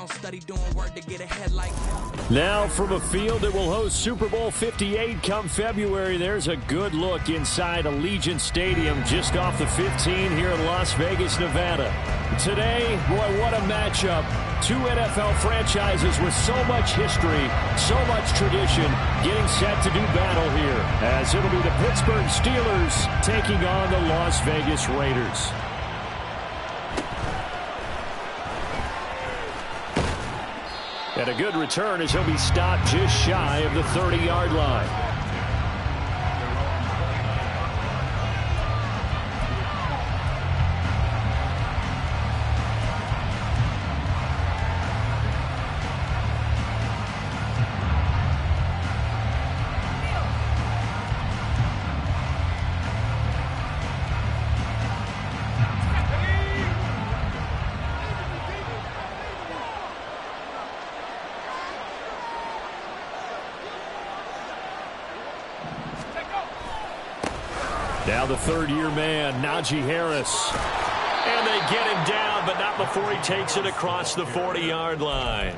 don't study doing work to get ahead like Now from a field that will host Super Bowl 58 come February, there's a good look inside Allegiant Stadium just off the 15 here in Las Vegas, Nevada. Today, boy, what a matchup. Two NFL franchises with so much history, so much tradition, getting set to do battle here, as it'll be the Pittsburgh Steelers taking on the Las Vegas Raiders. And a good return as he'll be stopped just shy of the 30-yard line. Now the third-year man, Najee Harris. And they get him down, but not before he takes it across the 40-yard line.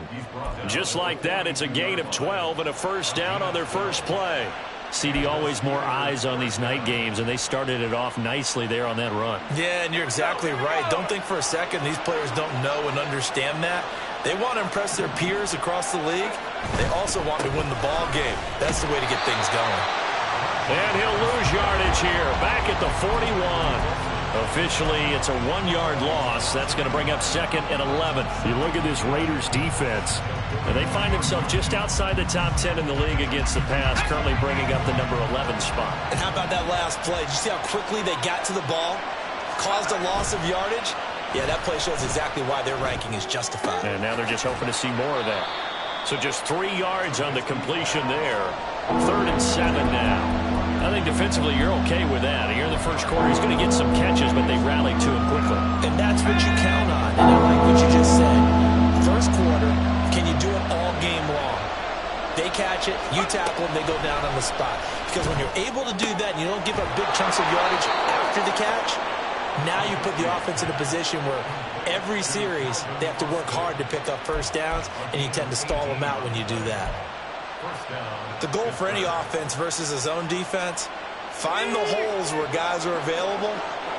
Just like that, it's a gain of 12 and a first down on their first play. CD, always more eyes on these night games, and they started it off nicely there on that run. Yeah, and you're exactly right. Don't think for a second these players don't know and understand that. They want to impress their peers across the league. They also want to win the ball game. That's the way to get things going. And he'll lose yardage here, back at the 41. Officially, it's a 1-yard loss. That's going to bring up 2nd and 11. You look at this Raiders defense, and they find themselves just outside the top 10 in the league against the pass, currently bringing up the number 11 spot. And how about that last play? Did you see how quickly they got to the ball? Caused a loss of yardage? Yeah, that play shows exactly why their ranking is justified. And now they're just hoping to see more of that. So just 3 yards on the completion there. 3rd and 7 now. I think defensively you're okay with that. Here in the first quarter, he's going to get some catches, but they rallied to him quickly. And that's what you count on. And I like what you just said. First quarter, can you do it all game long? They catch it, you tackle them, they go down on the spot. Because when you're able to do that and you don't give up big chunks of yardage after the catch, now you put the offense in a position where every series they have to work hard to pick up first downs, and you tend to stall them out when you do that. The goal for any offense versus a zone defense, find the holes where guys are available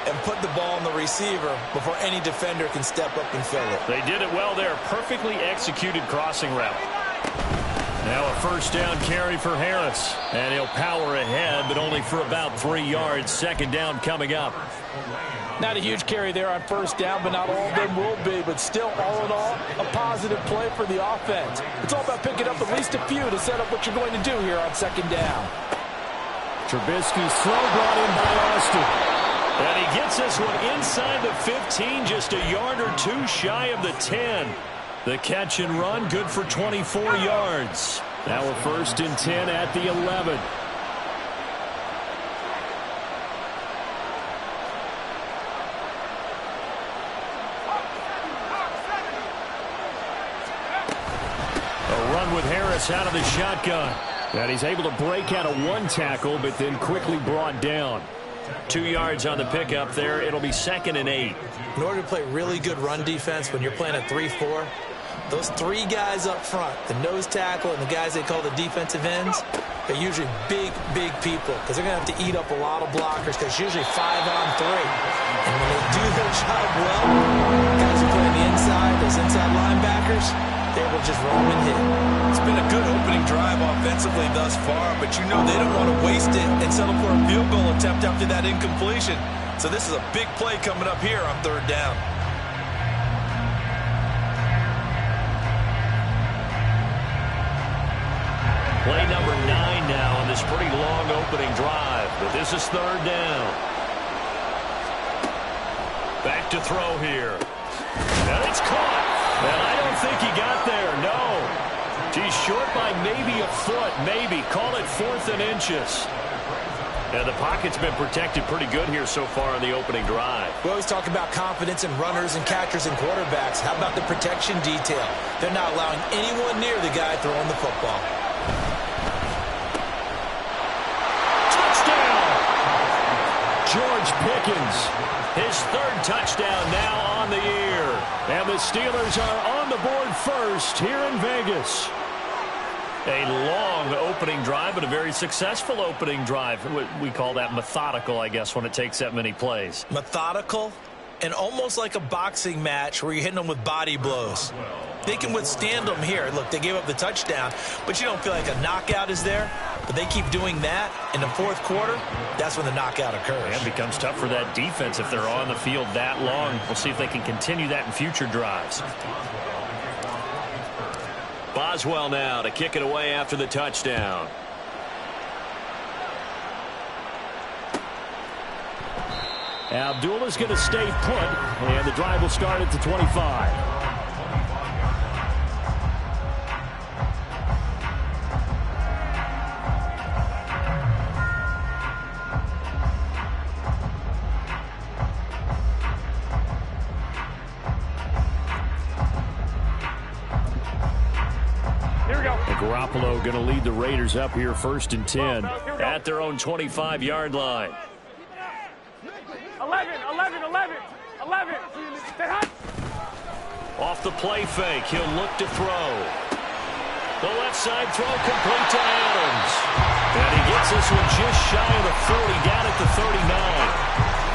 and put the ball on the receiver before any defender can step up and fill it. They did it well there. Perfectly executed crossing route. Now a first down carry for Harris. And he'll power ahead, but only for about 3 yards. 2nd down coming up. Not a huge carry there on first down, but not all of them will be. But still, all in all, a positive play for the offense. It's all about picking up at least a few to set up what you're going to do here on 2nd down. Trubisky's throw brought in by Austin. And he gets this one inside the 15, just a yard or two shy of the 10. The catch and run, good for 24 yards. Now a 1st and 10 at the 11. With Harris out of the shotgun. And he's able to break out of 1 tackle, but then quickly brought down. 2 yards on the pickup there. It'll be 2nd and 8. In order to play really good run defense when you're playing a 3-4, those 3 guys up front, the nose tackle and the guys they call the defensive ends, they're usually big people because they're going to have to eat up a lot of blockers because it's usually 5-on-3. And when they do their job well, guys who play on the inside, those inside linebackers, they will just roam and hit. It's been a good opening drive offensively thus far, but you know they don't want to waste it and settle for a field goal attempt after that incompletion. So this is a big play coming up here on 3rd down. Play number 9 now on this pretty long opening drive, but this is 3rd down. Back to throw here. And it's caught. And I don't think he got there, no. He's short by maybe a foot, maybe. Call it 4th and inches. And the pocket's been protected pretty good here so far on the opening drive. We always talk about confidence in runners and catchers and quarterbacks. How about the protection detail? They're not allowing anyone near the guy throwing the football. Touchdown! George Pickens. His third touchdown now on the year. And the Steelers are on the board first here in Vegas. A long opening drive, but a very successful opening drive. We call that methodical, I guess, when it takes that many plays. Methodical and almost like a boxing match where you're hitting them with body blows. They can withstand them here. Look, they gave up the touchdown, but you don't feel like a knockout is there. But they keep doing that in the fourth quarter. That's when the knockout occurs. And it becomes tough for that defense if they're on the field that long. We'll see if they can continue that in future drives. Boswell now to kick it away after the touchdown. Abdullah's going to stay put, and the drive will start at the 25. Garoppolo going to lead the Raiders up here 1st and 10 at their own 25-yard line. 11. Off the play fake, he'll look to throw. The left side throw complete to Adams. And he gets this one just shy of the 40, down at the 39.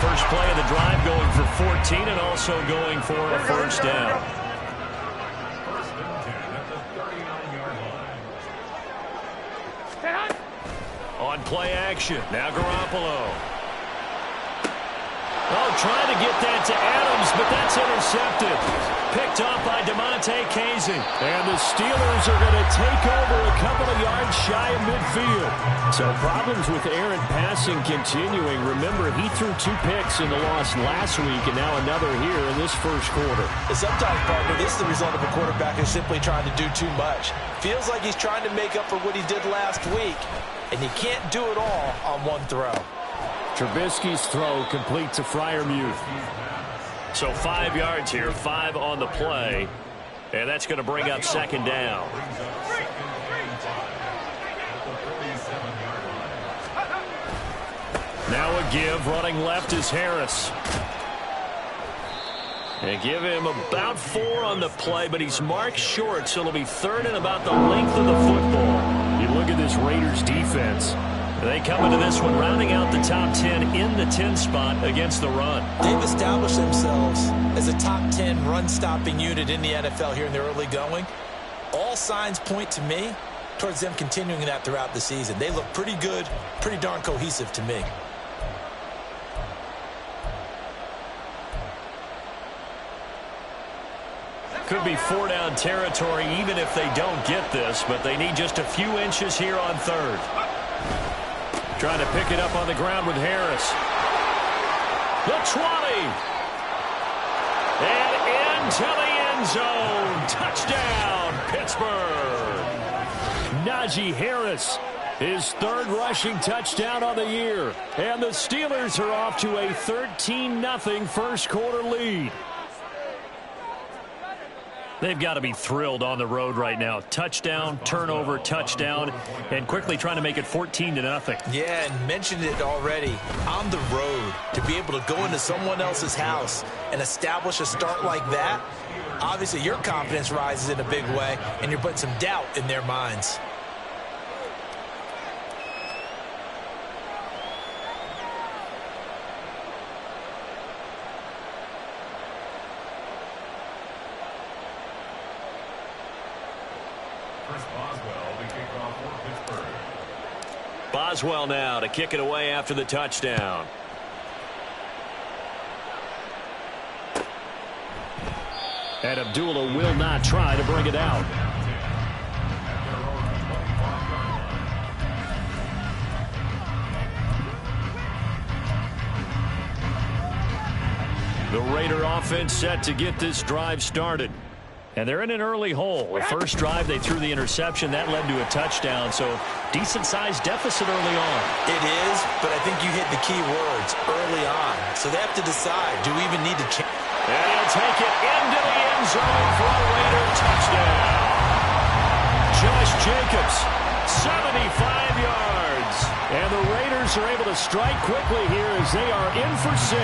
First play of the drive going for 14 and also going for a first down. On play action, now Garoppolo. Oh, trying to get that to Adams, but that's intercepted. Picked off by DeMonte Casey. And the Steelers are going to take over a couple of yards shy of midfield. So problems with errant passing continuing. Remember, he threw 2 picks in the loss last week, and now another here in this first quarter. And sometimes, partner, this is the result of a quarterback who's simply trying to do too much. Feels like he's trying to make up for what he did last week, and you can't do it all on one throw. Trubisky's throw complete to Freiermuth. So 5 yards here, 5 on the play. And that's going to bring up second down. Now a give, running left is Harris. And give him about 4 on the play, but he's marked short, so it'll be 3rd and about the length of the football. You look at this Raiders defense. They come into this one rounding out the top 10 in the 10 spot against the run. They've established themselves as a top 10 run-stopping unit in the NFL here in the early going. All signs point to me towards them continuing that throughout the season. They look pretty good, pretty darn cohesive to me. Could be 4-down territory even if they don't get this, but they need just a few inches here on 3rd. Trying to pick it up on the ground with Harris. The 20. And into the end zone. Touchdown, Pittsburgh. Najee Harris, his 3rd rushing touchdown on the year. And the Steelers are off to a 13-0 first quarter lead. They've got to be thrilled on the road right now. Touchdown, turnover, touchdown, and quickly trying to make it 14-0. Yeah, and mentioned it already. On the road, to be able to go into someone else's house and establish a start like that, obviously your confidence rises in a big way, and you're putting some doubt in their minds. Boswell now to kick it away after the touchdown. And Abdullah will not try to bring it out. The Raider offense set to get this drive started. And they're in an early hole. The first drive, they threw the interception. That led to a touchdown. So decent-sized deficit early on. It is, but I think you hit the key words early on. So they have to decide, do we even need to change? And he'll take it into the end zone for a Raider touchdown. Josh Jacobs, 75 yards. And the Raiders are able to strike quickly here as they are in for 6.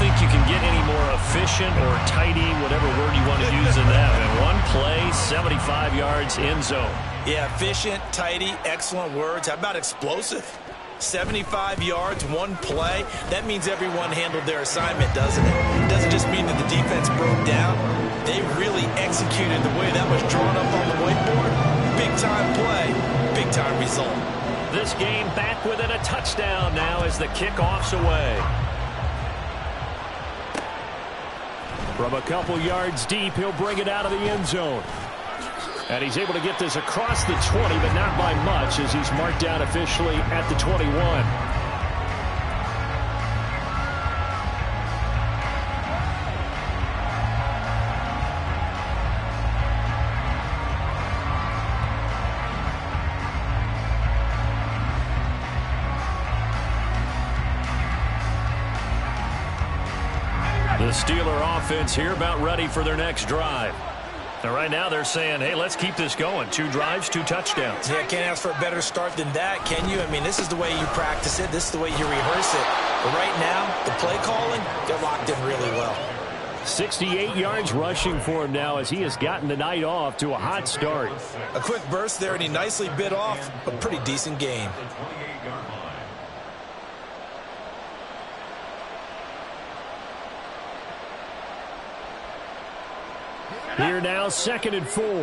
think you can get any more efficient or tidy, whatever word you want to use in that. And one play, 75 yards, end zone. Yeah, efficient, tidy, excellent words. How about explosive? 75 yards, one play. That means everyone handled their assignment, doesn't it? It doesn't just mean that the defense broke down. They really executed the way that was drawn up on the whiteboard. Big-time play, big-time result. This game back within a touchdown now as the kickoff's away. From a couple yards deep, he'll bring it out of the end zone. And he's able to get this across the 20, but not by much as he's marked down officially at the 21. The Steeler offense here about ready for their next drive. And right now they're saying, hey, let's keep this going. 2 drives, 2 touchdowns. Yeah, can't ask for a better start than that, can you? I mean, this is the way you practice it. This is the way you rehearse it. But right now, the play calling, they're locked in really well. 68 yards rushing for him now as he has gotten the night off to a hot start. A quick burst there, and he nicely bit off a pretty decent gain. Here now, 2nd and 4. And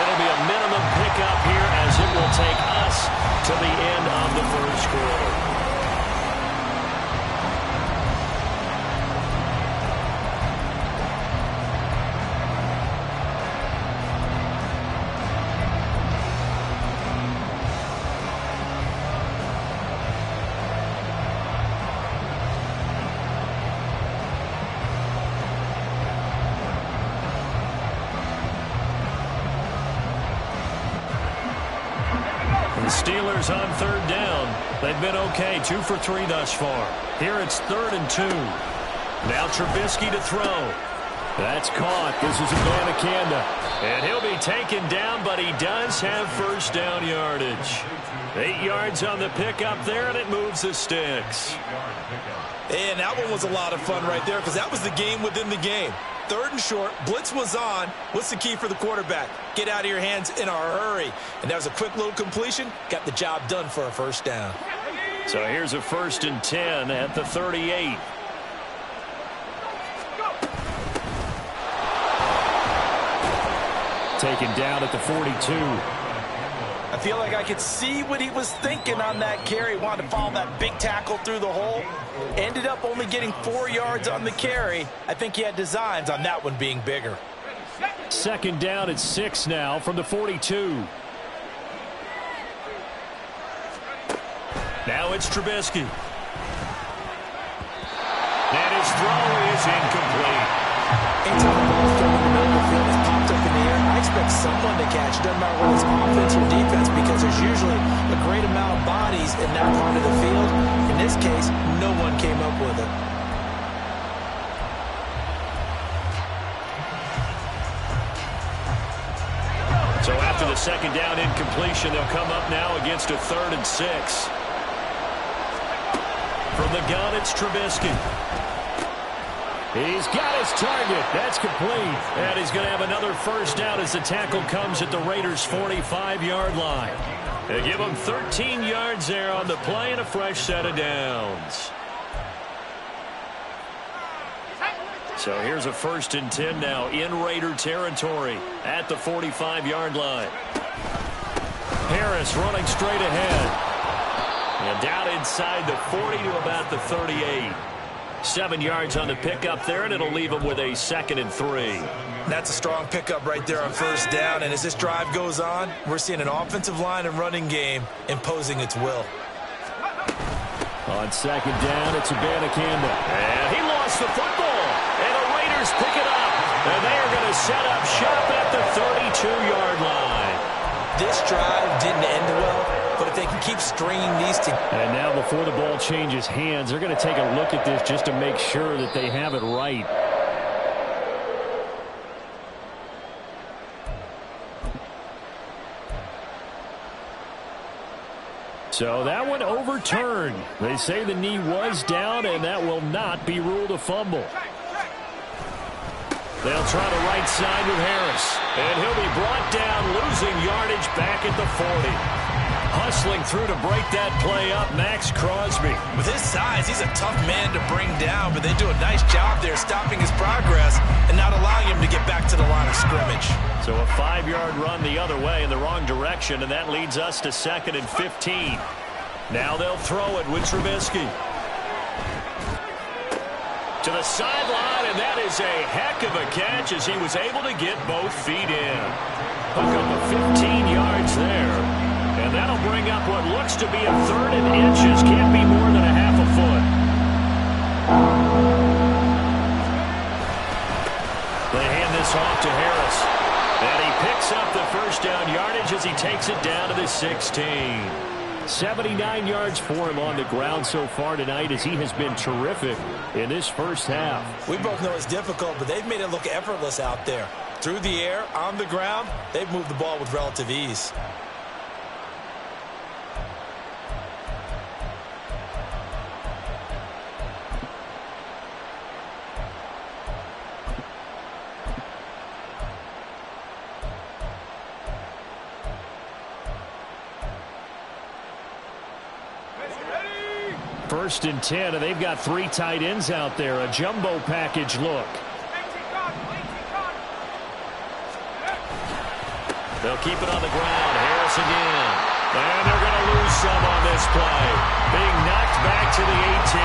it'll be a minimum pickup here as it will take us to the end of the first quarter. The Steelers on 3rd down. They've been okay, 2 for 3 thus far. Here it's 3rd and 2. Now Trubisky to throw. That's caught. This is Abanikanda. And he'll be taken down, but he does have first down yardage. 8 yards on the pickup there, and it moves the sticks. And that one was a lot of fun right there because that was the game within the game. 3rd and short, blitz was on. What's the key for the quarterback? Get out of your hands in a hurry. And that was a quick little completion. Got the job done for a first down. So here's a 1st and 10 at the 38. Taken down at the 42. I feel like I could see what he was thinking on that carry. Wanted to follow that big tackle through the hole. Ended up only getting 4 yards on the carry. I think he had designs on that one being bigger. 2nd down at 6 now from the 42. Now it's Trubisky. And his throw is incomplete. Anytime the ball's thrown in the middle of the field is popped up in the air, I expect someone to catch. Doesn't matter whether it's offense or defense because there's usually a great amount of bodies in that part of the field. In this case, no one came up with it. So after the 2nd down incompletion, they'll come up now against a 3rd and 6. From the gun, it's Trubisky. He's got his target. That's complete. And he's going to have another first down as the tackle comes at the Raiders' 45-yard line. They give him 13 yards there on the play and a fresh set of downs. So here's a 1st and 10 now in Raider territory at the 45-yard line. Harris running straight ahead. And down inside the 40 to about the 38. 7 yards on the pickup there, and it'll leave him with a 2nd and 3. That's a strong pickup right there on first down, and as this drive goes on, we're seeing an offensive line and running game imposing its will. On 2nd down, it's Abanikanda. And he lost the football, and the Raiders pick it up, and they are going to set up shop at the 32-yard line. This drive didn't end well, but if they can keep stringing these together. And now before the ball changes hands, they're going to take a look at this just to make sure that they have it right. So that one overturned. They say the knee was down, and that will not be ruled a fumble. They'll try the right side with Harris. And he'll be brought down, losing yardage back at the 40. Hustling through to break that play up, Max Crosby. With his size, he's a tough man to bring down, but they do a nice job there stopping his progress and not allowing him to get back to the line of scrimmage. So a 5-yard run the other way in the wrong direction, and that leads us to 2nd and 15. Now they'll throw it with Trubisky. To the sideline, and that is a heck of a catch as he was able to get both feet in. Hook up of 15 yards there. And that'll bring up what looks to be a 3rd and inches. Can't be more than a half a foot. They hand this off to Harris. And he picks up the first down yardage as he takes it down to the 16. 79 yards for him on the ground so far tonight as he has been terrific in this first half. We both know it's difficult, but they've made it look effortless out there. Through the air, on the ground, they've moved the ball with relative ease. First and 10, and they've got 3 tight ends out there. A jumbo package look. They'll keep it on the ground. Harris again. And they're going to lose some on this play. Being knocked back to the 18.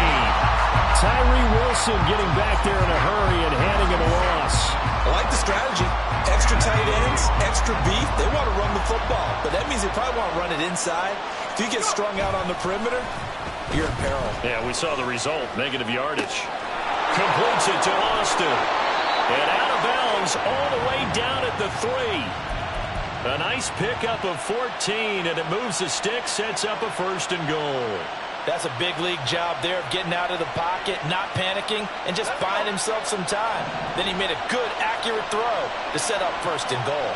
Tyree Wilson getting back there in a hurry and handing him a loss. I like the strategy. Extra tight ends, extra beef. They want to run the football, but that means they probably want to run it inside. If you get strung out on the perimeter, you're in peril. Yeah, we saw the result. Negative yardage. Completes it to Austin. And out of bounds all the way down at the 3. A nice pickup of 14, and it moves the stick, sets up a 1st and goal. That's a big league job there of getting out of the pocket, not panicking, and just buying himself some time. Then he made a good, accurate throw to set up 1st and goal.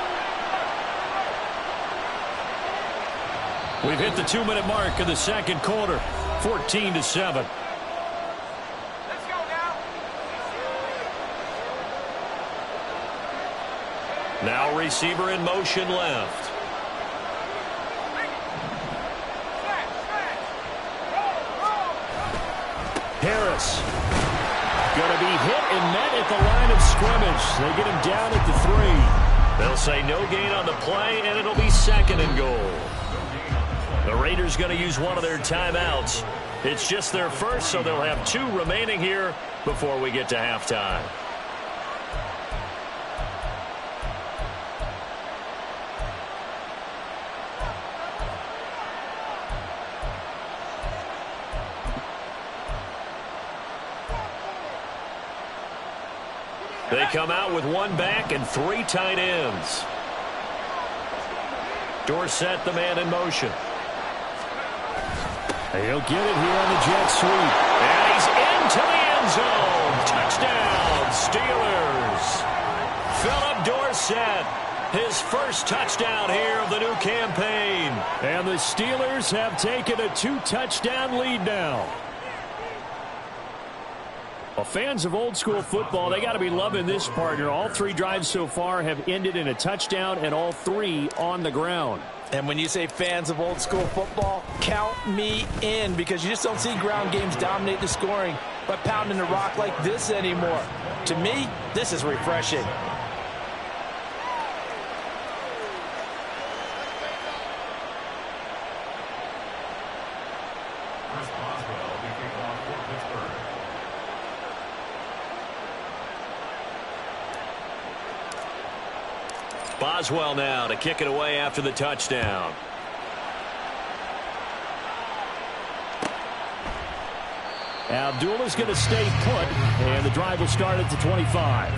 We've hit the 2-minute mark of the 2nd quarter. 14-7. Now receiver in motion left. Harris. Going to be hit and met at the line of scrimmage. They get him down at the 3. They'll say no gain on the play, and it'll be 2nd and goal. The Raiders going to use one of their timeouts. It's just their first, so they'll have 2 remaining here before we get to halftime. They come out with 1 back and 3 tight ends. Dorsett, the man in motion. He'll get it here on the jet sweep. And he's into the end zone. Touchdown, Steelers. Philip Dorsett, his first touchdown here of the new campaign. And the Steelers have taken a 2-touchdown lead now. Well, fans of old school football, they got to be loving this partner. All 3 drives so far have ended in a touchdown, and all 3 on the ground. And when you say fans of old school football, count me in, because you just don't see ground games dominate the scoring by pounding the rock like this anymore. To me, this is refreshing. Boswell now to kick it away after the touchdown. Abdullah's going to stay put, and the drive will start at the 25.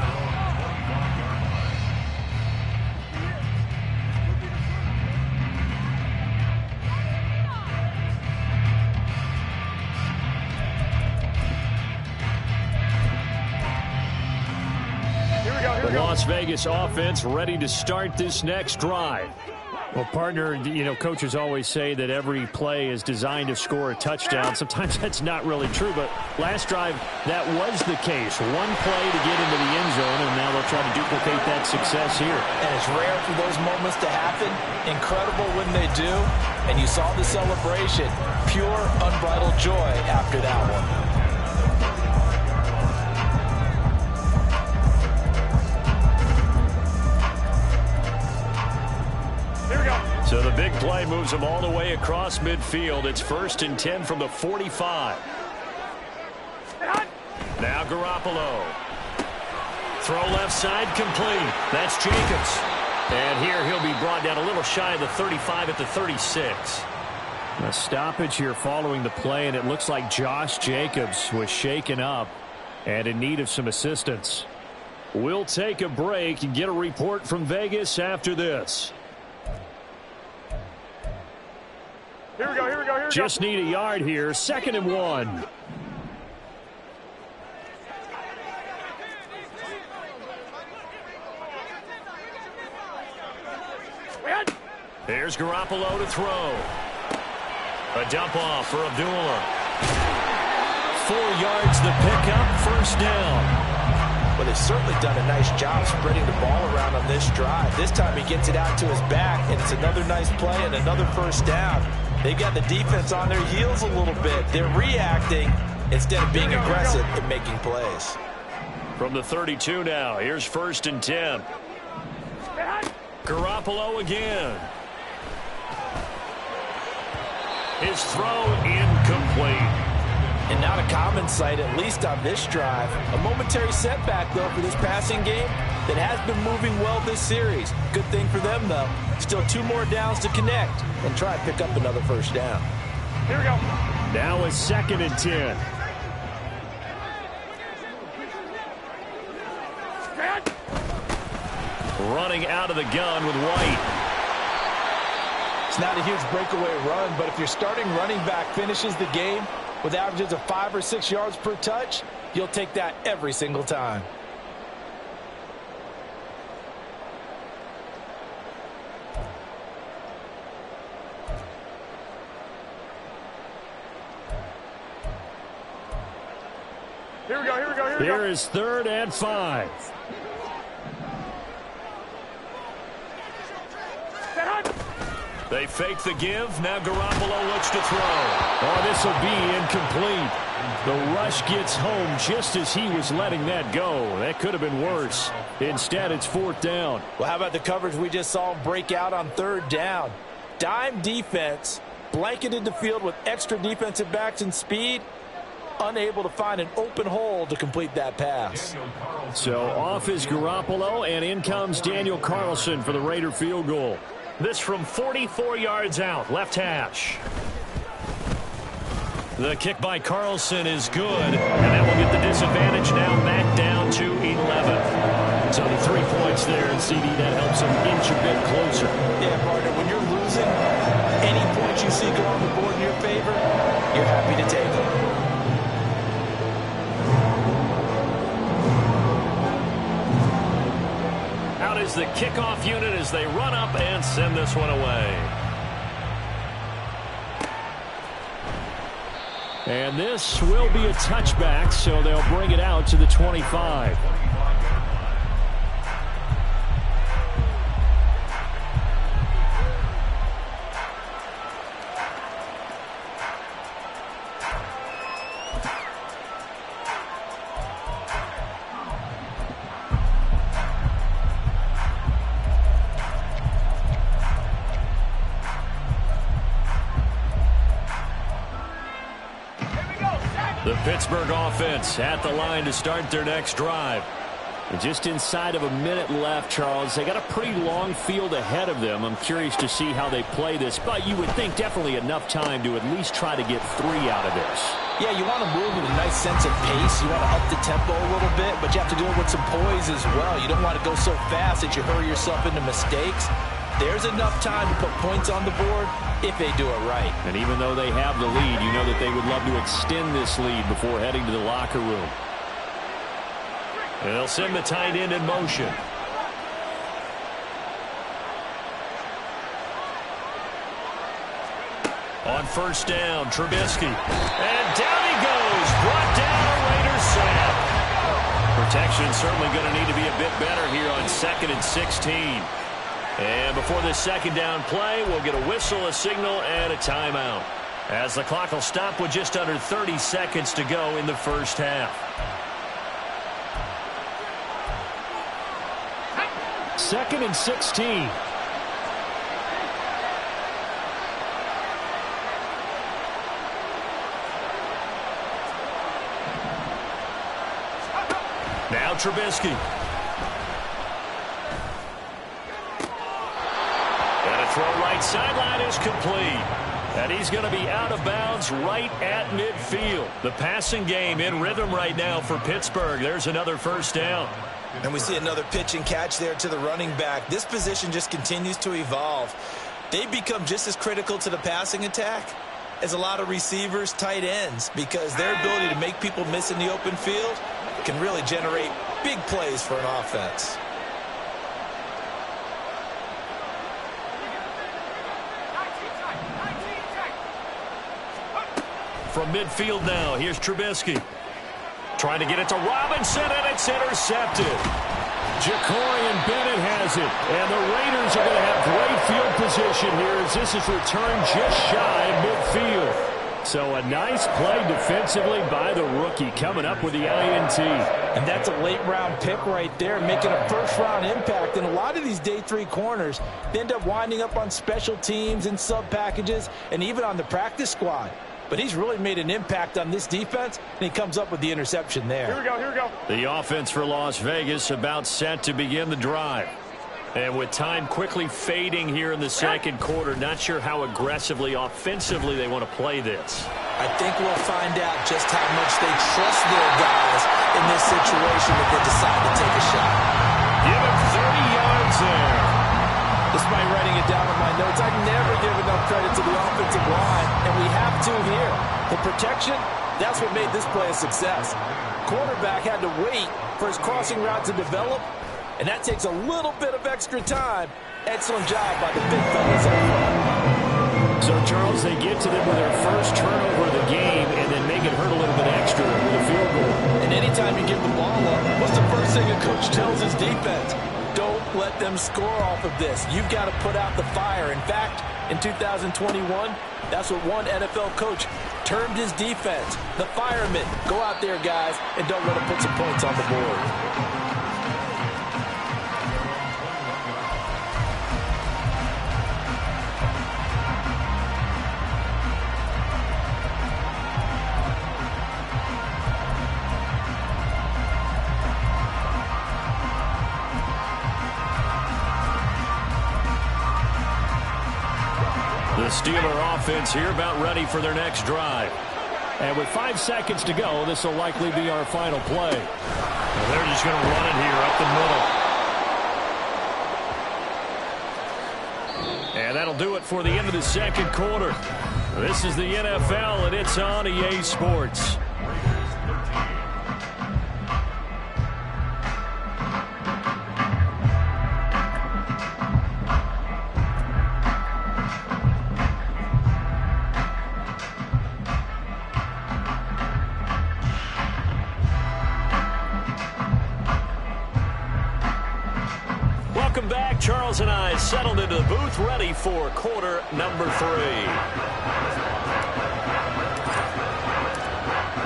The Las Vegas offense ready to start this next drive. Well, partner, you know, coaches always say that every play is designed to score a touchdown. Sometimes that's not really true, but last drive, that was the case. One play to get into the end zone, and now they'll try to duplicate that success here. And it's rare for those moments to happen. Incredible when they do. And you saw the celebration. Pure, unbridled joy after that one. So the big play moves them all the way across midfield. It's 1st and 10 from the 45. Now Garoppolo. Throw left side complete. That's Jacobs. And here he'll be brought down a little shy of the 35 at the 36. A stoppage here following the play, and it looks like Josh Jacobs was shaken up and in need of some assistance. We'll take a break and get a report from Vegas after this. Here we go. Just need a yard here. 2nd and 1. Here's Garoppolo to throw. A dump off for Abdullah. 4 yards the pickup. 1st down. Well, they've certainly done a nice job spreading the ball around on this drive. This time he gets it out to his back, and it's another nice play and another 1st down. They've got the defense on their heels a little bit. They're reacting instead of being aggressive and making plays. From the 32 now, here's 1st and 10. Garoppolo again. His throw incomplete. And not a common sight, at least on this drive. A momentary setback, though, for this passing game that has been moving well this series. Good thing for them, though. Still 2 more downs to connect and try and pick up another 1st down. Here we go. Now it's 2nd and 10. Running out of the gun with White. It's not a huge breakaway run, but if your starting running back finishes the game with averages of 5 or 6 yards per touch, you'll take that every single time. Here we go. Here is 3rd and 5. They fake the give. Now Garoppolo looks to throw. Oh, this will be incomplete. The rush gets home just as he was letting that go. That could have been worse. Instead, it's 4th down. Well, how about the coverage we just saw him break out on 3rd down? Dime defense, blanketed the field with extra defensive backs and speed, unable to find an open hole to complete that pass. So off is Garoppolo, and in comes Daniel Carlson for the Raider field goal. This from 44 yards out, left hash. The kick by Carlson is good, and that will get the disadvantage now back down to 11. So the 3 points there, and CD, that helps him inch a bit closer. Yeah, partner, when you're losing, any points you see go on the board in your favor, you're happy to take them. Out is the kickoff unit as they run up and send this one away. And this will be a touchback, so they'll bring it out to the 25. The Pittsburgh offense at the line to start their next drive. And just inside of a minute left, Charles. They got a pretty long field ahead of them. I'm curious to see how they play this, but you would think definitely enough time to at least try to get 3 out of this. Yeah, you want to move with a nice sense of pace. You want to up the tempo a little bit, but you have to do it with some poise as well. You don't want to go so fast that you hurry yourself into mistakes. There's enough time to put points on the board if they do it right. And even though they have the lead, you know that they would love to extend this lead before heading to the locker room. And they'll send the tight end in motion. On first down, Trubisky. And down he goes. Brought down a Raiders sack. Protection certainly going to need to be a bit better here on 2nd and 16. And before this second down play, we'll get a whistle, a signal, and a timeout, as the clock will stop with just under 30 seconds to go in the first half. 2nd and 16. Now Trubisky. And a throw right sideline is complete. And he's going to be out of bounds right at midfield. The passing game in rhythm right now for Pittsburgh. There's another first down. And we see another pitch and catch there to the running back. This position just continues to evolve. They become just as critical to the passing attack as a lot of receivers, tight ends, because their ability to make people miss in the open field can really generate big plays for an offense. From midfield now, here's Trubisky. Trying to get it to Robinson, and it's intercepted. Ja'Cory Bennett has it, and the Raiders are going to have great field position here as this is returned just shy of midfield. So a nice play defensively by the rookie, coming up with the INT. And that's a late-round pick right there, making a first-round impact. And a lot of these day 3 corners, they end up winding up on special teams and sub-packages and even on the practice squad. But he's really made an impact on this defense, and he comes up with the interception there. Here we go, here we go. The offense for Las Vegas about set to begin the drive. And with time quickly fading here in the second quarter, not sure how aggressively, offensively they want to play this. I think we'll find out just how much they trust their guys in this situation if they decide to take a shot. Give him 30 yards there. Despite writing it down in my notes, I never give enough credit to the offensive line, and we have to here. The protection, that's what made this play a success. Quarterback had to wait for his crossing route to develop, and that takes a little bit of extra time. Excellent job by the big fellas up front. So, Charles, they get to them with their first turnover of the game and then make it hurt a little bit extra with a field goal. And anytime you give the ball up, what's the first thing a coach tells his defense? Don't let them score off of this. You've got to put out the fire. In fact, in 2021, that's what one NFL coach termed his defense. The firemen. Go out there, guys, and don't let them put some points on the board. The Steeler offense here about ready for their next drive. And with 5 seconds to go, this will likely be our final play. And they're just going to run it here up the middle. And that'll do it for the end of the second quarter. This is the NFL, and it's on EA Sports. Welcome back. Charles and I settled into the booth, ready for quarter number 3.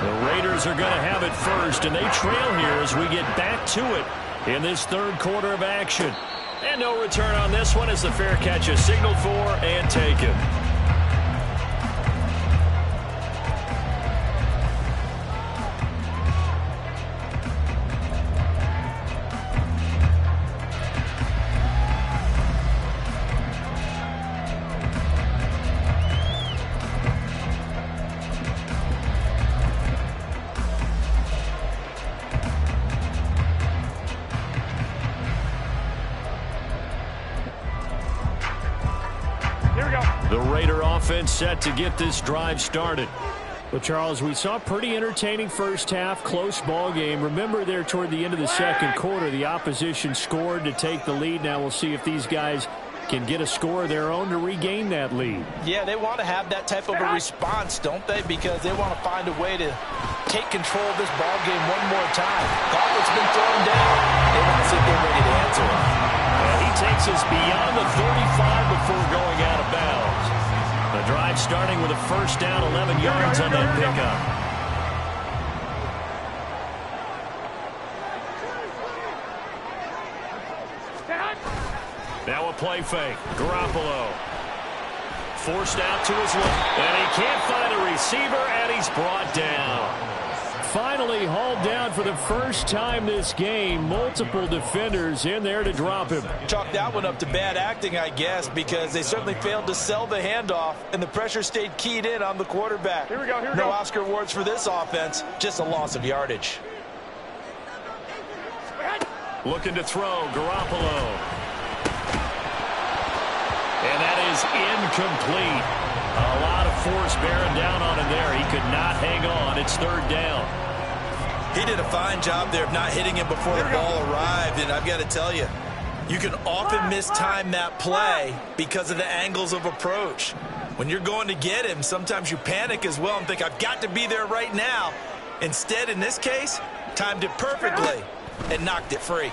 The Raiders are going to have it first, and they trail here as we get back to it in this third quarter of action. And no return on this one as the fair catch is signaled for and taken. The Raider offense set to get this drive started. Well, Charles, we saw a pretty entertaining first half, close ball game. Remember there toward the end of the second quarter, the opposition scored to take the lead. Now we'll see if these guys can get a score of their own to regain that lead. Yeah, they want to have that type of a response, don't they? Because they want to find a way to take control of this ball game one more time. Gauntlet's been thrown down. They want to see if they're ready to answer it. He takes us beyond the 35 before going out of bounds. The drive starting with a first down, 11 yards on that pickup. Now a play fake. Garoppolo. Forced out to his left. And he can't find a receiver, and he's brought down. Finally hauled down for the first time this game. Multiple defenders in there to drop him. Chalk that one up to bad acting, I guess, because they certainly failed to sell the handoff, and the pressure stayed keyed in on the quarterback. Here we go, here we go. No go. Oscar awards for this offense, just a loss of yardage. Looking to throw, Garoppolo. And that is incomplete. A lot of force bearing down on him there. He could not hang on. It's third down. He did a fine job there of not hitting him before the ball arrived, and I've got to tell you, you can often mistime that play because of the angles of approach. When you're going to get him, sometimes you panic as well and think, I've got to be there right now. Instead, in this case, timed it perfectly and knocked it free.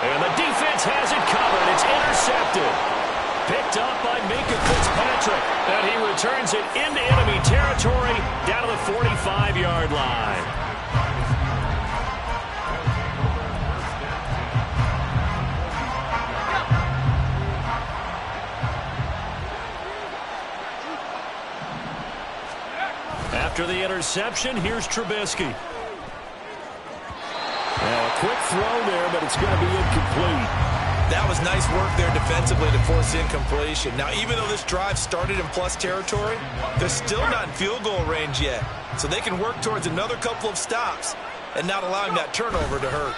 And the defense has it covered. It's intercepted. Picked up by Minka Fitzpatrick. And he returns it into enemy territory down to the 45-yard line. After the interception, here's Trubisky. Now, a quick throw there, but it's going to be incomplete. That was nice work there defensively to force incompletion. Now, even though this drive started in plus territory, they're still not in field goal range yet. So they can work towards another couple of stops and not allowing that turnover to hurt.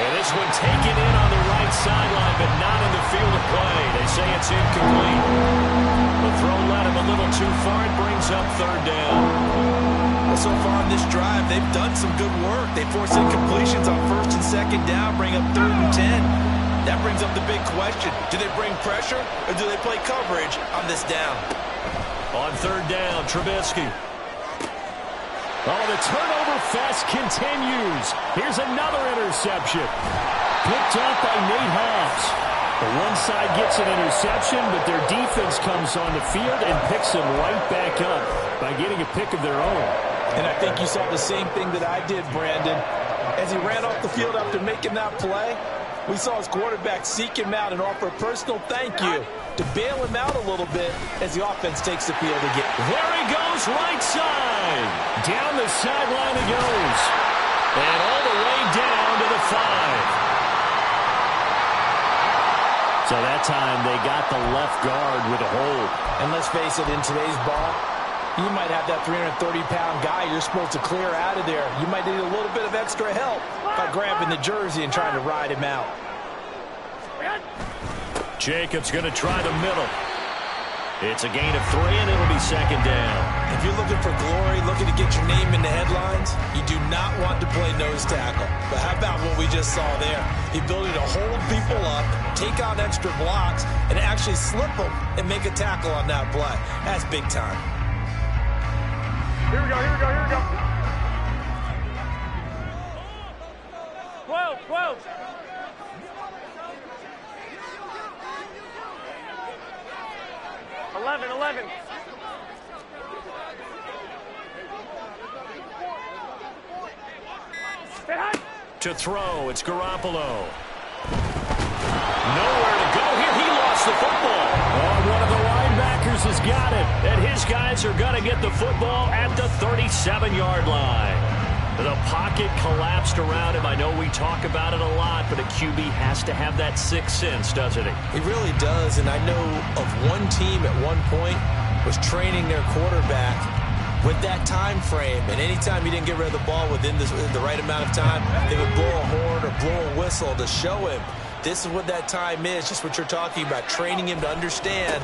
And this one taken in on the right sideline, but not in the field of play. They say it's incomplete. The throw led him a little too far. It brings up third down. So far on this drive, they've done some good work. They force incompletions on first and second down, bring up 3rd and 10. That brings up the big question. Do they bring pressure or do they play coverage on this down? On third down, Trubisky. Oh, the turnover fest continues. Here's another interception. Picked up by Nate Hobbs. The one side gets an interception, but their defense comes on the field and picks them right back up by getting a pick of their own. And I think you saw the same thing that I did, Brandon. As he ran off the field after making that play, we saw his quarterback seek him out and offer a personal thank you to bail him out a little bit as the offense takes the field again. There he goes, right side. Down the sideline he goes. And all the way down to the 5. So that time they got the left guard with a hold. And let's face it, in today's ball, you might have that 330-pound guy you're supposed to clear out of there. You might need a little bit of extra help by grabbing the jersey and trying to ride him out. Jacobs going to try the middle. It's a gain of 3, and it'll be second down. If you're looking for glory, looking to get your name in the headlines, you do not want to play nose tackle. But how about what we just saw there? The ability to hold people up, take on extra blocks, and actually slip them and make a tackle on that play. That's big time. Here we go, here we go, here we go. 12, 12. Eleven. To throw, it's Garoppolo. Nowhere to go here. He lost the football. Oh, one of the linebackers has got it. And his guys are going to get the football at the 37-yard line. The pocket collapsed around him. I know we talk about it a lot, but a QB has to have that sixth sense, doesn't he? He really does, and I know of one team at one point was training their quarterback with that time frame, and anytime he didn't get rid of the ball within the right amount of time, they would blow a horn or blow a whistle to show him this is what that time is, just what you're talking about, training him to understand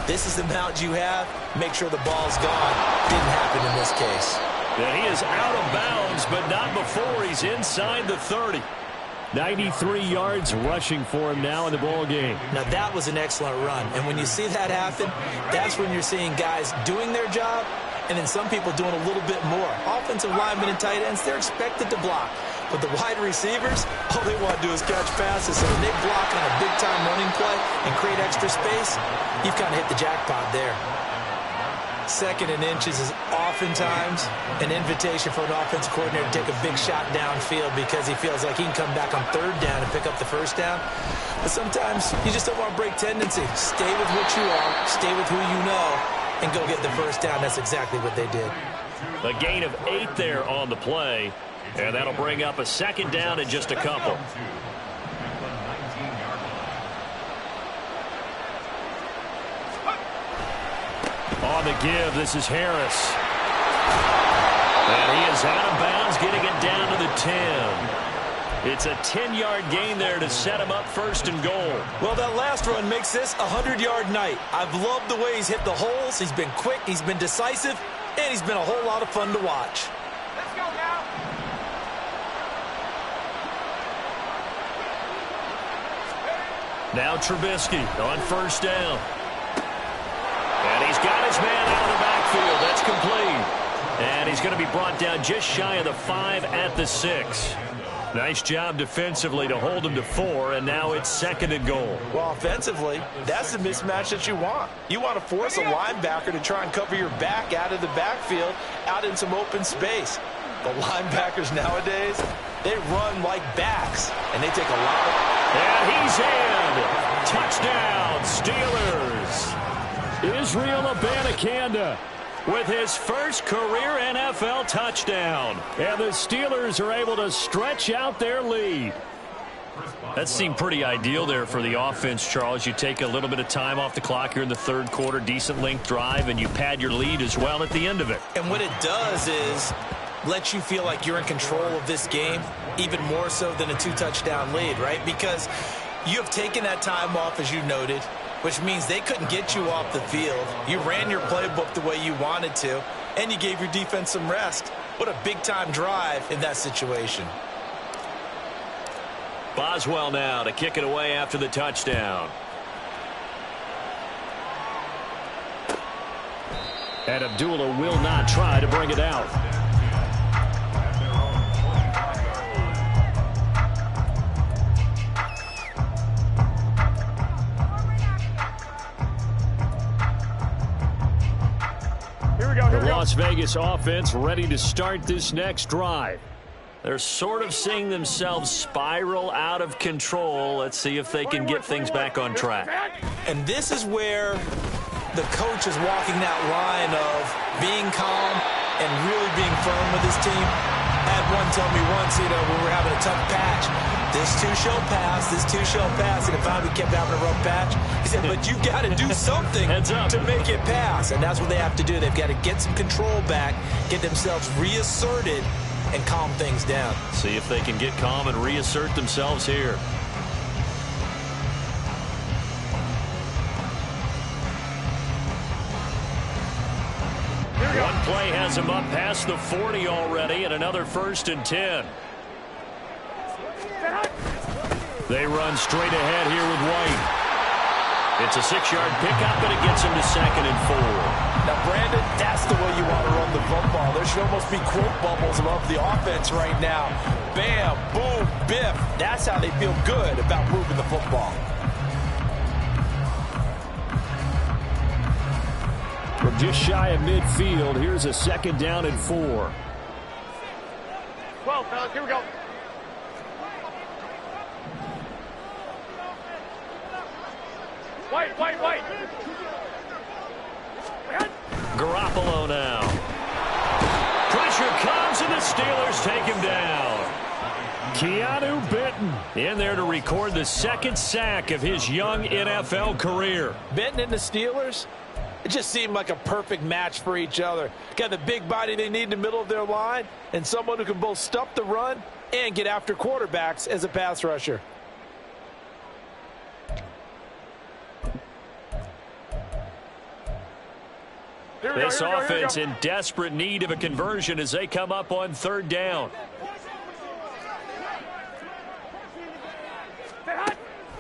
this is the amount you have, make sure the ball's gone. Didn't happen in this case. And he is out of bounds, but not before he's inside the 30. 93 yards rushing for him now in the ball game. Now, that was an excellent run. And when you see that happen, that's when you're seeing guys doing their job and then some people doing a little bit more. Offensive linemen and tight ends, they're expected to block. But the wide receivers, all they want to do is catch passes. So when they block on a big-time running play and create extra space, you've kind of hit the jackpot there. Second and inches is oftentimes an invitation for an offensive coordinator to take a big shot downfield because he feels like he can come back on third down and pick up the first down. But sometimes you just don't want to break tendency. Stay with what you are, stay with who you know, and go get the first down. That's exactly what they did. A gain of 8 there on the play, and that'll bring up a second down in just a couple. On the give, this is Harris. And he is out of bounds, getting it down to the 10. It's a 10-yard gain there to set him up first and goal. Well, that last run makes this a 100-yard night. I've loved the way he's hit the holes. He's been quick, he's been decisive, and he's been a whole lot of fun to watch. Let's go now. Now Trubisky on first down. And he's got his man out of the backfield. That's complete. And he's going to be brought down just shy of the 5 at the 6. Nice job defensively to hold him to 4, and now it's second and goal. Well, offensively, that's the mismatch that you want. You want to force a linebacker to try and cover your back out of the backfield, out in some open space. The linebackers nowadays, they run like backs, and they take a lot of... And he's in. Touchdown, Steelers. Israel Abanikanda with his first career NFL touchdown. And the Steelers are able to stretch out their lead. That seemed pretty ideal there for the offense, Charles. You take a little bit of time off the clock here in the third quarter, decent length drive, and you pad your lead as well at the end of it. And what it does is let you feel like you're in control of this game, even more so than a 2-touchdown lead, right? Because you have taken that time off, as you noted, which means they couldn't get you off the field. You ran your playbook the way you wanted to, and you gave your defense some rest. What a big-time drive in that situation. Boswell now to kick it away after the touchdown. And Abdullah will not try to bring it out. The Las Vegas offense ready to start this next drive. They're sort of seeing themselves spiral out of control. Let's see if they can get things back on track. And this is where the coach is walking that line of being calm and really being firm with his team. I had one tell me once, when we were having a tough patch, this too shall pass, this too shall pass. And if I kept having a rough patch, he said, but you've got to do something to make it pass. And that's what they have to do. They've got to get some control back, get themselves reasserted, and calm things down. See if they can get calm and reassert themselves here. One play has him up past the 40 already, and another 1st and 10. They run straight ahead here with White. It's a 6-yard pickup, and it gets him to 2nd and 4. Now, Brandon, that's the way you want to run the football. There should almost be quote bubbles above the offense right now. Bam, boom, biff. That's how they feel good about moving the football. From just shy of midfield, here's a 2nd down and 4. 12, fellas, here we go. White. Garoppolo now. Pressure comes, and the Steelers take him down. Keanu Benton in there to record the 2nd sack of his young NFL career. Benton and the Steelers, it just seemed like a perfect match for each other. Got the big body they need in the middle of their line, and someone who can both stop the run and get after quarterbacks as a pass rusher. This offense in desperate need of a conversion as they come up on third down.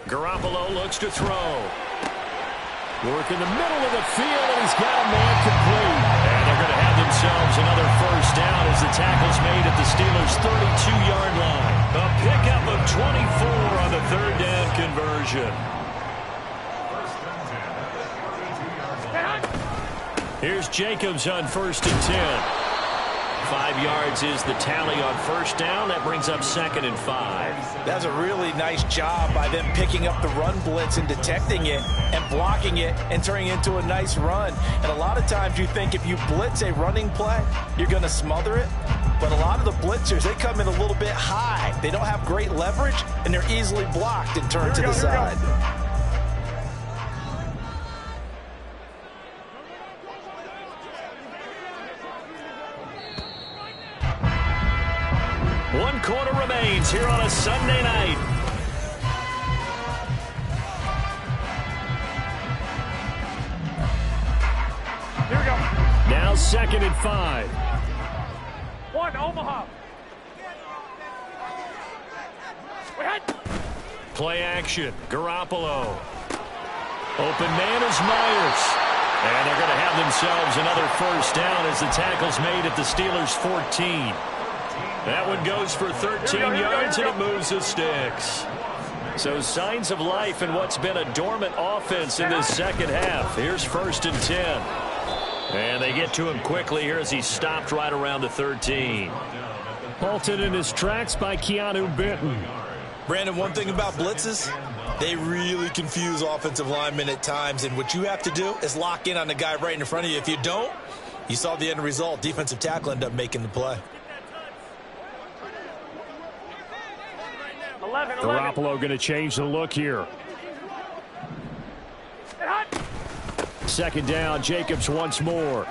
Garoppolo looks to throw. Work in the middle of the field, and he's got a man complete. And they're going to have themselves another first down as the tackle's made at the Steelers' 32-yard line. A pickup of 24 on the third down conversion. Here's Jacobs on 1st and 10. 5 yards is the tally on first down. That brings up 2nd and 5. That's a really nice job by them picking up the run blitz and detecting it and blocking it and turning it into a nice run. And a lot of times you think if you blitz a running play, you're going to smother it. But a lot of the blitzers, they come in a little bit high. They don't have great leverage, and they're easily blocked and turned to the side. One quarter remains here on a Sunday night. Here we go. Now 2nd and 5. 1, Omaha. We hit. Play action. Garoppolo. Open man is Myers. And they're going to have themselves another first down as the tackle's made at the Steelers' 14. That one goes for 13 yards, and it moves the sticks. So signs of life in what's been a dormant offense in this second half. Here's 1st and 10. And they get to him quickly here as he stopped right around the 13. Halted in his tracks by Keanu Benton. Brandon, one thing about blitzes, they really confuse offensive linemen at times, and what you have to do is lock in on the guy right in front of you. If you don't, you saw the end result. Defensive tackle ended up making the play. 11. Garoppolo going to change the look here. 2nd down, Jacobs once more.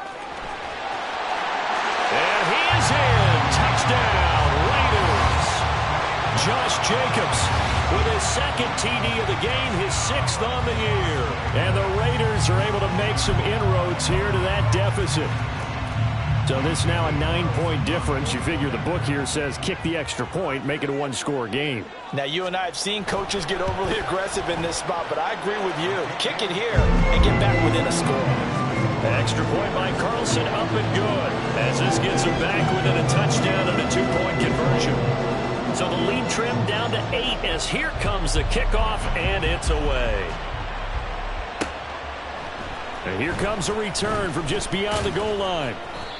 And he is in. Touchdown, Raiders. Josh Jacobs with his 2nd TD of the game, his 6th on the year. And the Raiders are able to make some inroads here to that deficit. So this is now a 9-point difference. You figure the book here says kick the extra point, make it a 1-score game. Now, you and I have seen coaches get overly aggressive in this spot, but I agree with you. Kick it here and get back within a score. Extra point by Carlson, up and good, as this gets them back within a touchdown and a 2-point conversion. So the lead trimmed down to 8 as here comes the kickoff, and it's away. And here comes a return from just beyond the goal line.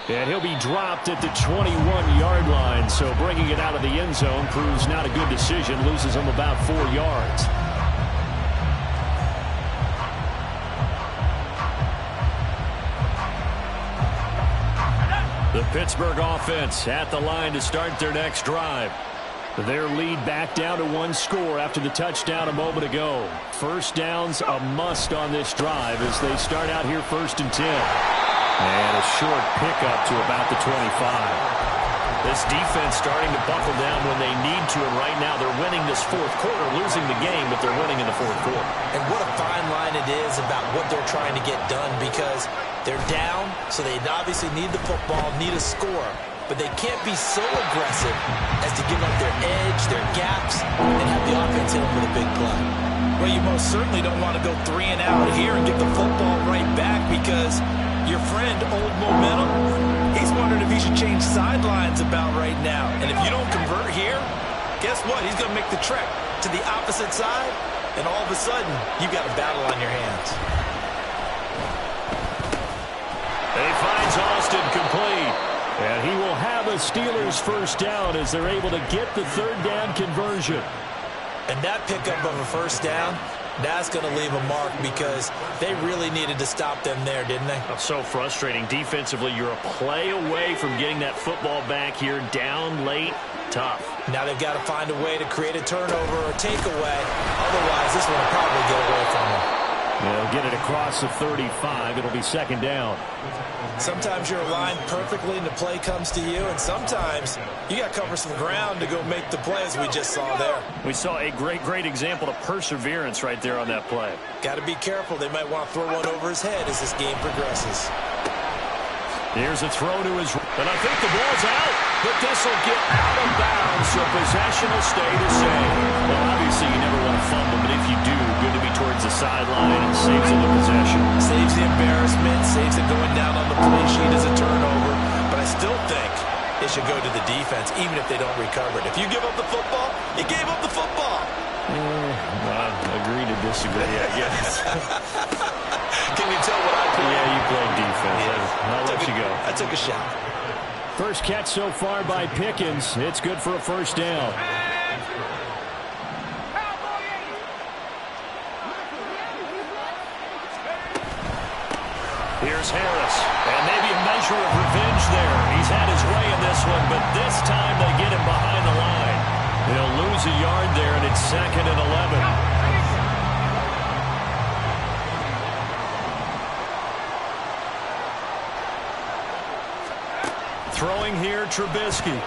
And he'll be dropped at the 21-yard line, so bringing it out of the end zone proves not a good decision, loses him about 4 yards. The Pittsburgh offense at the line to start their next drive. Their lead back down to 1 score after the touchdown a moment ago. First down's a must on this drive as they start out here 1st and 10. And a short pickup to about the 25. This defense starting to buckle down when they need to, and right now they're winning this 4th quarter, losing the game, but they're winning in the 4th quarter. And what a fine line it is about what they're trying to get done, because they're down, so they obviously need the football, need a score, but they can't be so aggressive as to give up their edge, their gaps, and have the offense hit them with a big play. Well, you most certainly don't want to go 3 and out here and get the football right back, because your friend, Old Momentum, he's wondering if he should change sidelines about right now. And if you don't convert here, guess what? He's going to make the trek to the opposite side, and all of a sudden, you've got a battle on your hands. He finds Austin complete. And he will have a Steelers first down as they're able to get the 3rd down conversion. And that pickup of a first down, that's going to leave a mark, because they really needed to stop them there, didn't they? So frustrating. Defensively, you're a play away from getting that football back here, down late. Tough. Now they've got to find a way to create a turnover or takeaway. Otherwise, this one will probably get away from them. They'll get it across the 35. It'll be 2nd down. Sometimes you're aligned perfectly and the play comes to you, and sometimes you got to cover some ground to go make the play, as we just saw there. We saw a great example of perseverance right there on that play. Got to be careful. They might want to throw one over his head as this game progresses. Here's a throw to his right. And I think the ball's out. But this will get out of bounds, so possession will stay the same. Well, obviously you never want to fumble, but if you do, good to be towards the sideline and saves the possession. Saves the embarrassment, saves it going down on the play sheet as a turnover. But I still think it should go to the defense, even if they don't recover it. If you give up the football, you gave up the football. Well, agree to disagree, I guess. Can you tell what I played? Yeah, you played defense. Yeah. I'll let you go. I took a shot. First catch so far by Pickens. It's good for a first down. Here's Harris. And maybe a measure of revenge there. He's had his way in this one, but this time they get him behind the line. They'll lose a yard there, and it's 2nd and 11. Throwing here, Trubisky.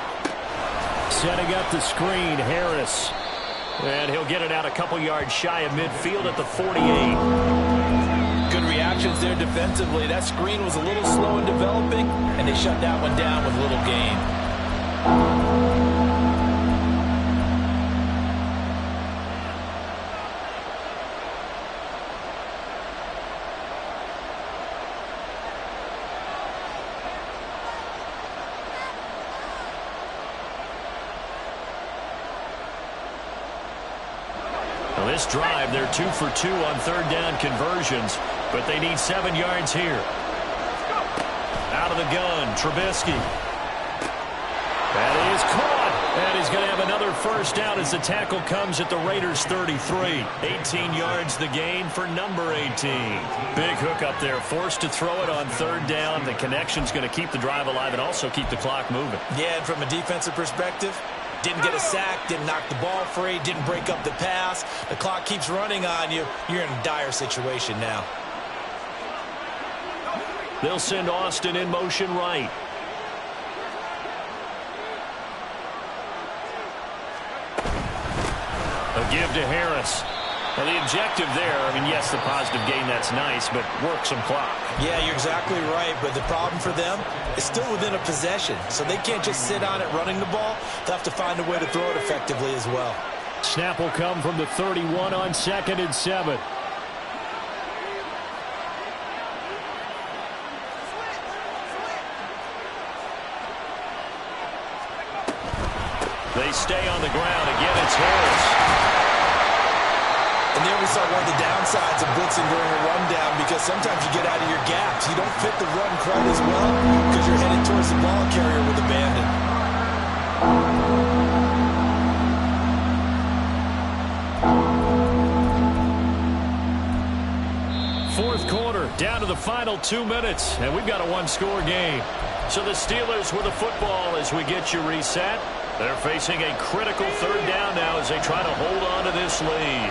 Setting up the screen, Harris. And he'll get it out a couple yards shy of midfield at the 48. Good reactions there defensively. That screen was a little slow in developing, and they shut that one down with little gain. This drive, they're 2 for 2 on third down conversions, but they need 7 yards here. Out of the gun, Trubisky. That is caught. And he's going to have another first down as the tackle comes at the Raiders' 33. 18 yards the gain for number 18. Big hook up there, forced to throw it on third down. The connection's going to keep the drive alive and also keep the clock moving. Yeah, and from a defensive perspective, didn't get a sack, didn't knock the ball free, didn't break up the pass. The clock keeps running on you. You're in a dire situation now. They'll send Austin in motion right. A give to Harris. Now the objective there, I mean, yes, the positive gain, that's nice, but work some clock. Yeah, you're exactly right, but the problem for them is still within a possession, so they can't just sit on it running the ball. They'll have to find a way to throw it effectively as well. Snap will come from the 31 on 2nd and 7. They stay on the ground. Again, it's Harris. And there we saw one of the downsides of blitzing during a rundown, because sometimes you get out of your gaps. You don't fit the run quite as well because you're headed towards the ball carrier with abandon. Fourth quarter, down to the final 2 minutes, and we've got a one-score game. So the Steelers with the football as we get you reset. They're facing a critical third down now as they try to hold on to this lead.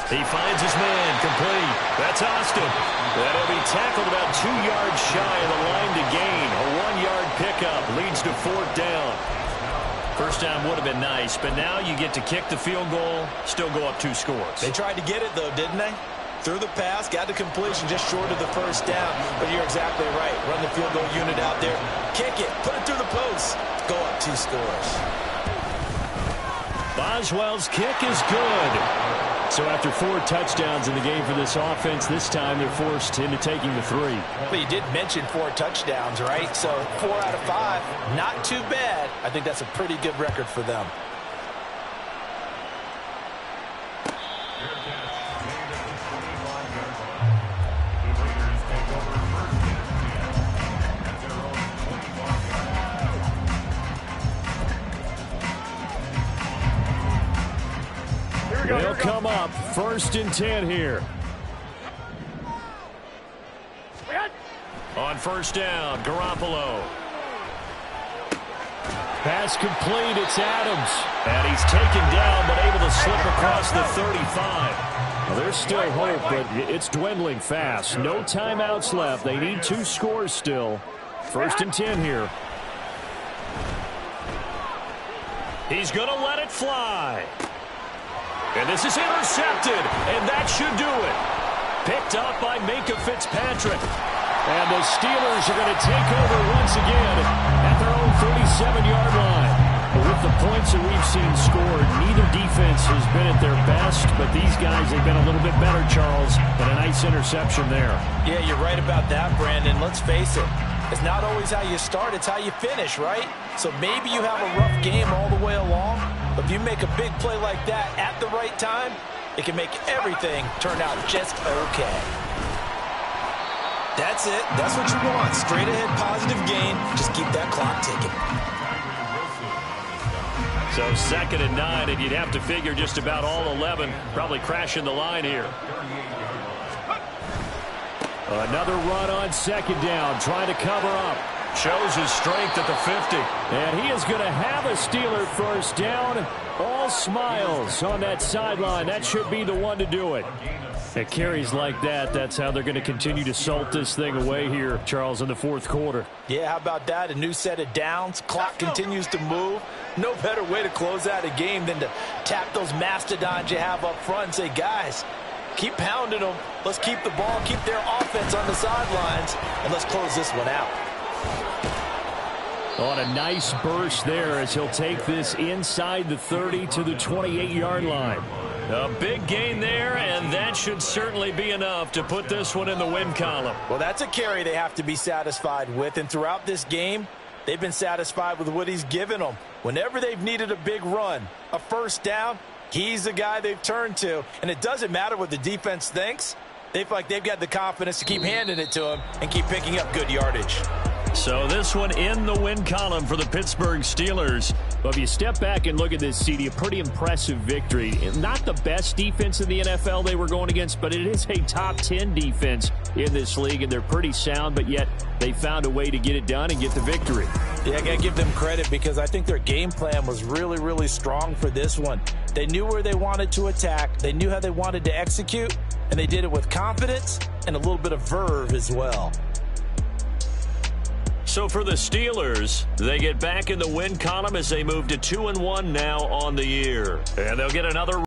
He finds his man, complete. That's Austin. That'll be tackled about 2 yards shy of the line to gain. A 1-yard pickup leads to fourth down. First down would have been nice, but now you get to kick the field goal, still go up 2 scores. They tried to get it, though, didn't they? Threw the pass, got the completion just short of the first down. But you're exactly right. Run the field goal unit out there. Kick it. Put it through the post. Go up 2 scores. Boswell's kick is good. So after 4 touchdowns in the game for this offense, this time they're forced into taking the 3. But you did mention 4 touchdowns, right? So 4 out of 5, not too bad. I think that's a pretty good record for them. They'll come up 1st and 10 here. On first down, Garoppolo. Pass complete, it's Adams. And he's taken down, but able to slip across the 35. Well, there's still hope, but it's dwindling fast. No timeouts left. They need 2 scores still. 1st and 10 here. He's going to let it fly. And this is intercepted, and that should do it. Picked up by Minka Fitzpatrick. And the Steelers are going to take over once again at their own 37-yard line. With the points that we've seen scored, neither defense has been at their best, but these guys have been a little bit better, Charles, and a nice interception there. Yeah, you're right about that, Brandon. Let's face it. It's not always how you start, it's how you finish, right? So maybe you have a rough game all the way along, but if you make a big play like that at the right time, it can make everything turn out just okay. That's it. That's what you want. Straight ahead positive gain. Just keep that clock ticking. So 2nd and 9, and you'd have to figure just about all 11 probably crashing the line here. Another run on 2nd down, trying to cover up. Shows his strength at the 50. And he is going to have a Steeler first down. All smiles on that sideline. That should be the one to do it. At carries like that, that's how they're going to continue to salt this thing away here, Charles, in the 4th quarter. Yeah, how about that? A new set of downs. Clock continues to move. No better way to close out a game than to tap those mastodons you have up front and say, guys, keep pounding them. Let's keep the ball, keep their offense on the sidelines, and let's close this one out. On a nice burst there as he'll take this inside the 30 to the 28-yard line. A big gain there, and that should certainly be enough to put this one in the win column. Well, that's a carry they have to be satisfied with, and throughout this game, they've been satisfied with what he's given them. Whenever they've needed a big run, a first down, he's the guy they've turned to, and it doesn't matter what the defense thinks. They feel like they've got the confidence to keep handing it to him and keep picking up good yardage. So this one in the win column for the Pittsburgh Steelers. But if you step back and look at this, CD, a pretty impressive victory. Not the best defense in the NFL they were going against, but it is a top 10 defense in this league, and they're pretty sound, but yet they found a way to get it done and get the victory. Yeah, I got to give them credit because I think their game plan was really, really strong for this one. They knew where they wanted to attack. They knew how they wanted to execute, and they did it with confidence and a little bit of verve as well. So for the Steelers, they get back in the win column as they move to 2-1 now on the year. And they'll get another